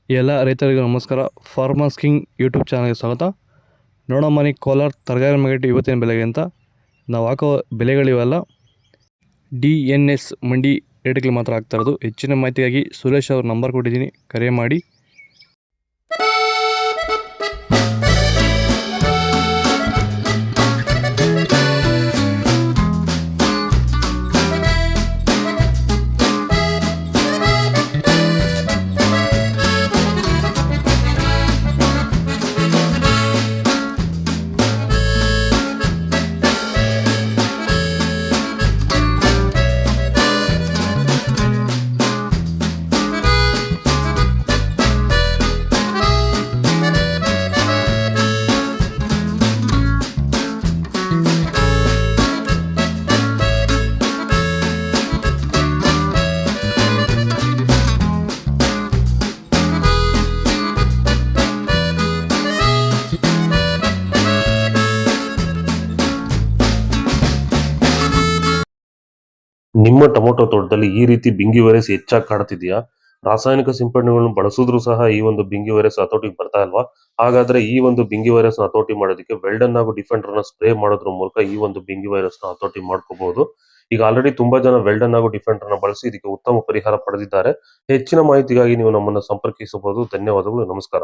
ಎಲ್ಲ ರೈತರಿಗೂ ನಮಸ್ಕಾರ. ಫಾರ್ಮರ್ಸ್ ಕಿಂಗ್ ಯೂಟ್ಯೂಬ್ ಚಾನಲ್ಗೆ ಸ್ವಾಗತ. ನೋಡಮ್ಮನಿ ಕೋಲಾರ ತರಕಾರಿ ಮಾರ್ಕೆಟ್ ಇವತ್ತಿನ ಬೆಲೆಗೆ ಅಂತ ನಾವು ಹಾಕೋ ಬೆಲೆಗಳಿವೆಲ್ಲ DNS ಮಂಡಿ ರೇಟ್ಗಳು ಮಾತ್ರ ಆಗ್ತಾ ಇರೋದು. ಹೆಚ್ಚಿನ ಮಾಹಿತಿಗಾಗಿ ಸುರೇಶ್ ಅವ್ರ ನಂಬರ್ ಕೊಟ್ಟಿದ್ದೀನಿ, ಕರೆ ಮಾಡಿ. ನಿಮ್ಮ ಟೊಮೊಟೊ ತೋಟದಲ್ಲಿ ಈ ರೀತಿ ಬಿಂಗಿ ವೈರಸ್ ಹೆಚ್ಚಾಗಿ ಕಾಡ್ತಿದ್ಯಾ? ರಾಸಾಯನಿಕ ಸಿಂಪಡಣೆಗಳನ್ನು ಬಳಸಿದ್ರು ಸಹ ಈ ಒಂದು ಬಿಂಗಿ ವೈರಸ್ ಹತೋಟಿಗೆ ಬರ್ತಾ ಇಲ್ವಾ? ಹಾಗಾದ್ರೆ ಈ ಒಂದು ಬಿಂಗಿ ವೈರಸ್ ಹತೋಟಿ ಮಾಡೋದಕ್ಕೆ ವೆಲ್ಡನ್ ಹಾಗೂ ಡಿಫೆಂಡರ್ ನ ಸ್ಪ್ರೇ ಮಾಡೋದ್ರ ಮೂಲಕ ಈ ಒಂದು ಬಿಂಗಿ ವೈರಸ್ ನ ಹತೋಟಿ ಮಾಡ್ಕೋಬಹುದು. ಈಗ ಆಲ್ರೆಡಿ ತುಂಬಾ ಜನ ವೆಲ್ಡನ್ ಹಾಗೂ ಡಿಫೆಂಡರ್ ನ ಬಳಸಿ ಇದಕ್ಕೆ ಉತ್ತಮ ಪರಿಹಾರ ಪಡೆದಿದ್ದಾರೆ. ಹೆಚ್ಚಿನ ಮಾಹಿತಿಗಾಗಿ ನೀವು ನಮ್ಮನ್ನು ಸಂಪರ್ಕಿಸಬಹುದು. ಧನ್ಯವಾದಗಳು, ನಮಸ್ಕಾರ.